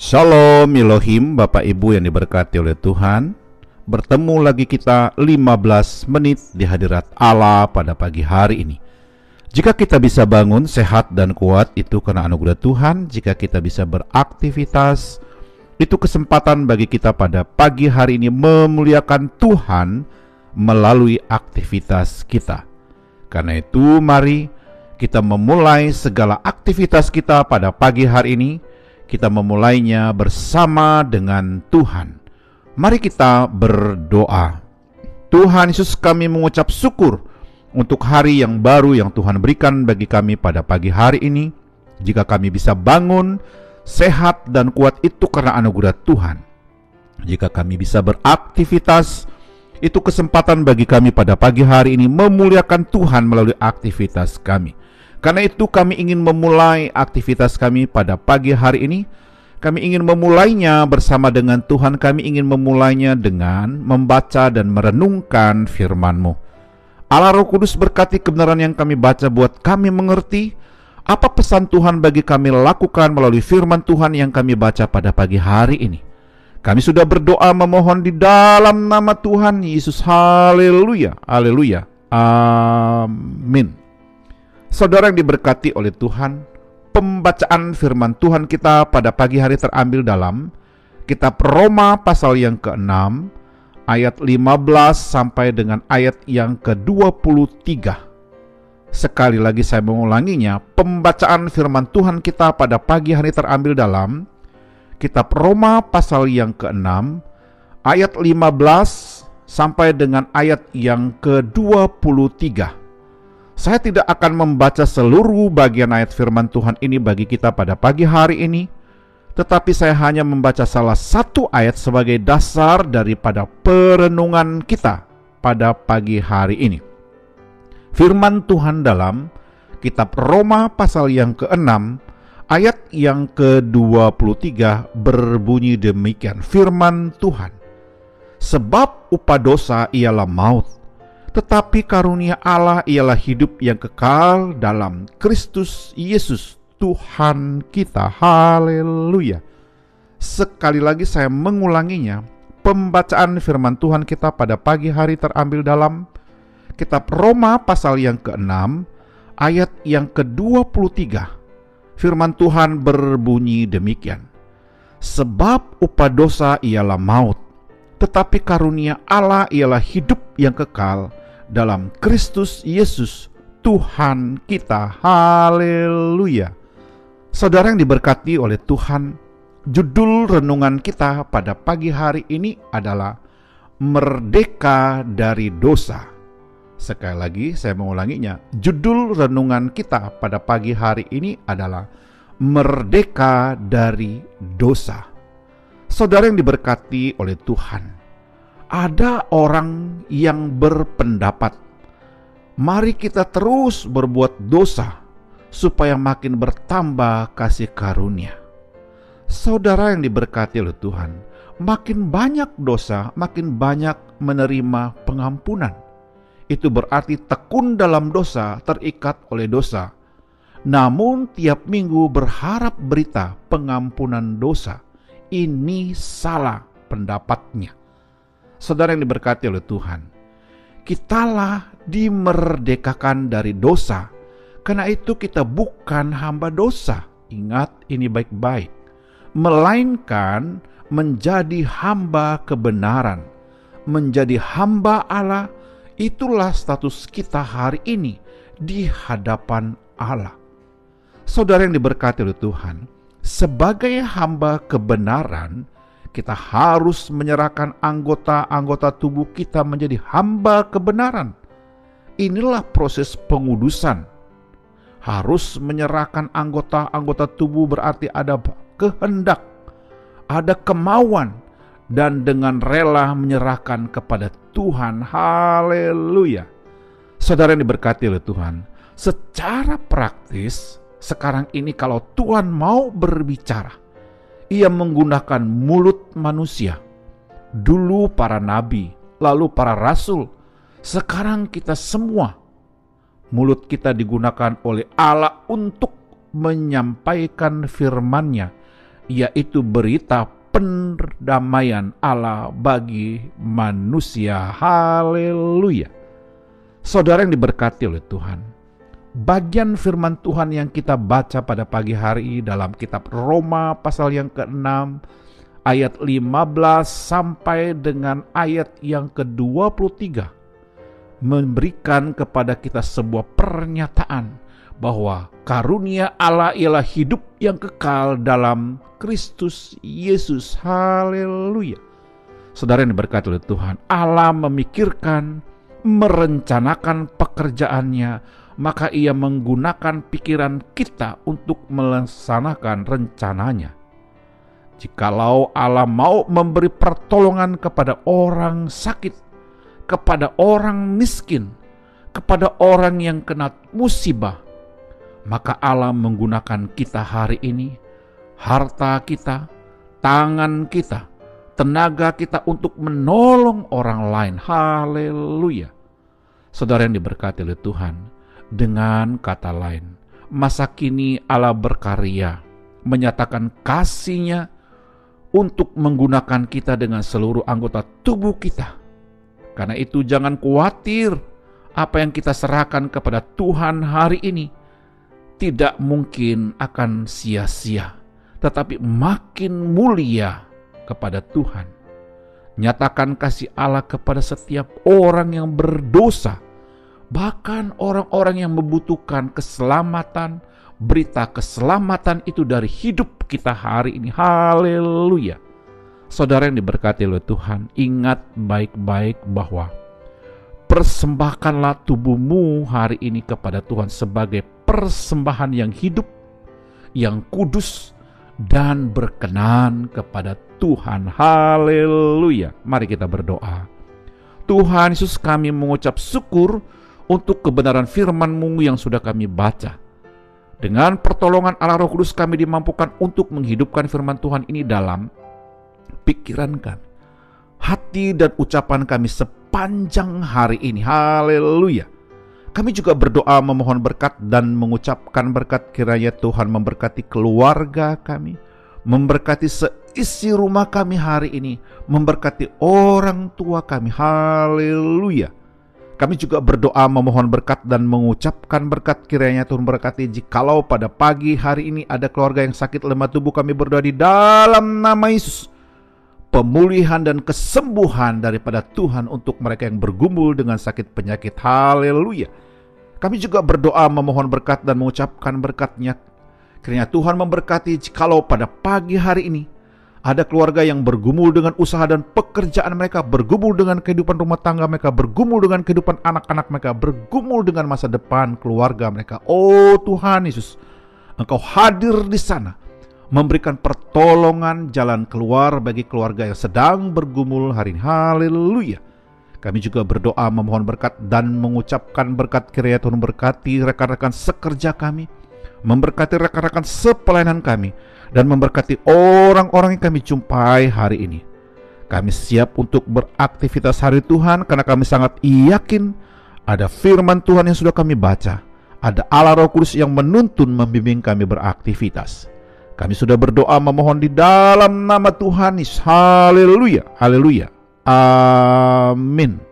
Shalom Elohim, Bapak Ibu yang diberkati oleh Tuhan. Bertemu lagi kita 15 menit di hadirat Allah pada pagi hari ini. Jika kita bisa bangun sehat dan kuat, itu karena anugerah Tuhan. Jika kita bisa beraktivitas, itu kesempatan bagi kita pada pagi hari ini memuliakan Tuhan melalui aktivitas kita. Karena itu mari kita memulai segala aktivitas kita pada pagi hari ini. Kita memulainya bersama dengan Tuhan. Mari kita berdoa. Tuhan Yesus, kami mengucap syukur untuk hari yang baru yang Tuhan berikan bagi kami pada pagi hari ini. Jika kami bisa bangun sehat dan kuat, itu karena anugerah Tuhan. Jika kami bisa beraktivitas, itu kesempatan bagi kami pada pagi hari ini memuliakan Tuhan melalui aktivitas kami. Karena itu kami ingin memulai aktivitas kami pada pagi hari ini. Kami ingin memulainya bersama dengan Tuhan. Kami ingin memulainya dengan membaca dan merenungkan firman-Mu. Allah Roh Kudus, berkati kebenaran yang kami baca buat kami mengerti apa pesan Tuhan bagi kami lakukan melalui firman Tuhan yang kami baca pada pagi hari ini. Kami sudah berdoa memohon di dalam nama Tuhan Yesus. Haleluya, haleluya, amin. Saudara yang diberkati oleh Tuhan, pembacaan firman Tuhan kita pada pagi hari terambil dalam kitab Roma pasal yang ke-6 ayat 15 sampai dengan ayat yang ke-23. Sekali lagi saya mengulanginya, pembacaan firman Tuhan kita pada pagi hari terambil dalam kitab Roma pasal yang ke-6 ayat 15 sampai dengan ayat yang ke-23. Saya tidak akan membaca seluruh bagian ayat firman Tuhan ini bagi kita pada pagi hari ini, tetapi saya hanya membaca salah satu ayat sebagai dasar daripada perenungan kita pada pagi hari ini. Firman Tuhan dalam kitab Roma pasal yang ke-6 ayat yang ke-23 berbunyi demikian. Firman Tuhan, sebab upah dosa ialah maut, tetapi karunia Allah ialah hidup yang kekal dalam Kristus Yesus Tuhan kita. Haleluya. Sekali lagi saya mengulanginya, pembacaan firman Tuhan kita pada pagi hari terambil dalam kitab Roma pasal yang ke-6 ayat yang ke-23. Firman Tuhan berbunyi demikian. Sebab upah dosa ialah maut, tetapi karunia Allah ialah hidup yang kekal dalam Kristus Yesus Tuhan kita. Haleluya. Saudara yang diberkati oleh Tuhan, judul renungan kita pada pagi hari ini adalah Merdeka dari Dosa. Sekali lagi saya mengulanginya, judul renungan kita pada pagi hari ini adalah Merdeka dari Dosa. Saudara yang diberkati oleh Tuhan, ada orang yang berpendapat, mari kita terus berbuat dosa supaya makin bertambah kasih karunia. Saudara yang diberkati oleh Tuhan, makin banyak dosa, makin banyak menerima pengampunan. Itu berarti tekun dalam dosa, terikat oleh dosa. Namun tiap minggu berharap berita pengampunan dosa, ini salah pendapatnya. Saudara yang diberkati oleh Tuhan, kitalah dimerdekakan dari dosa. Karena itu kita bukan hamba dosa. Ingat ini baik-baik. Melainkan menjadi hamba kebenaran. Menjadi hamba Allah, itulah status kita hari ini di hadapan Allah. Saudara yang diberkati oleh Tuhan, sebagai hamba kebenaran, kita harus menyerahkan anggota-anggota tubuh kita menjadi hamba kebenaran. Inilah proses pengudusan. Harus menyerahkan anggota-anggota tubuh berarti ada kehendak, ada kemauan, dan dengan rela menyerahkan kepada Tuhan. Haleluya. Saudara yang diberkati oleh Tuhan, secara praktis sekarang ini kalau Tuhan mau berbicara, Ia menggunakan mulut manusia. Dulu para nabi, lalu para rasul. Sekarang kita semua, mulut kita digunakan oleh Allah untuk menyampaikan firman-Nya yaitu berita perdamaian Allah bagi manusia. Haleluya. Saudara yang diberkati oleh Tuhan, bagian firman Tuhan yang kita baca pada pagi hari dalam kitab Roma pasal yang ke-6 ayat 15 sampai dengan ayat yang ke-23 memberikan kepada kita sebuah pernyataan bahwa karunia Allah ialah hidup yang kekal dalam Kristus Yesus. Haleluya. Saudara yang diberkati oleh Tuhan, Allah memikirkan, merencanakan pekerjaannya, maka ia menggunakan pikiran kita untuk melaksanakan rencananya. Jikalau Allah mau memberi pertolongan kepada orang sakit, kepada orang miskin, kepada orang yang kena musibah, maka Allah menggunakan kita hari ini, harta kita, tangan kita, tenaga kita untuk menolong orang lain. Haleluya. Saudara yang diberkati oleh Tuhan, dengan kata lain, masa kini Allah berkarya, menyatakan kasih-Nya untuk menggunakan kita dengan seluruh anggota tubuh kita. Karena itu jangan khawatir, apa yang kita serahkan kepada Tuhan hari ini tidak mungkin akan sia-sia, tetapi makin mulia kepada Tuhan. Nyatakan kasih Allah kepada setiap orang yang berdosa, bahkan orang-orang yang membutuhkan keselamatan. Berita keselamatan itu dari hidup kita hari ini. Haleluya. Saudara yang diberkati oleh Tuhan, ingat baik-baik bahwa persembahkanlah tubuhmu hari ini kepada Tuhan sebagai persembahan yang hidup, yang kudus, dan berkenan kepada Tuhan. Haleluya. Mari kita berdoa. Tuhan Yesus, kami mengucap syukur untuk kebenaran firman-Mu yang sudah kami baca. Dengan pertolongan Allah Roh Kudus kami dimampukan untuk menghidupkan firman Tuhan ini dalam pikiran kami, hati dan ucapan kami sepanjang hari ini. Haleluya. Kami juga berdoa memohon berkat dan mengucapkan berkat, kiranya Tuhan memberkati keluarga kami, memberkati seisi rumah kami hari ini, memberkati orang tua kami. Haleluya. Kami juga berdoa memohon berkat dan mengucapkan berkat, kiranya Tuhan berkati. Jikalau pada pagi hari ini ada keluarga yang sakit lemah tubuh, kami berdoa di dalam nama Yesus, pemulihan dan kesembuhan daripada Tuhan untuk mereka yang bergumul dengan sakit penyakit. Haleluya. Kami juga berdoa memohon berkat dan mengucapkan berkat-Nya, kiranya Tuhan memberkati. Jikalau pada pagi hari ini ada keluarga yang bergumul dengan usaha dan pekerjaan mereka, bergumul dengan kehidupan rumah tangga mereka, bergumul dengan kehidupan anak-anak mereka, bergumul dengan masa depan keluarga mereka. Oh Tuhan Yesus, Engkau hadir di sana, memberikan pertolongan jalan keluar bagi keluarga yang sedang bergumul hari ini. Haleluya. Kami juga berdoa memohon berkat dan mengucapkan berkat, kiranya Tuhan berkati rekan-rekan sekerja kami, memberkati rekan-rekan sepelayanan kami, dan memberkati orang-orang yang kami jumpai hari ini. Kami siap untuk beraktivitas hari Tuhan, karena kami sangat yakin ada firman Tuhan yang sudah kami baca, ada Allah Roh Kudus yang menuntun membimbing kami beraktivitas. Kami sudah berdoa memohon di dalam nama Tuhan Yesus. Haleluya. Haleluya. Amin.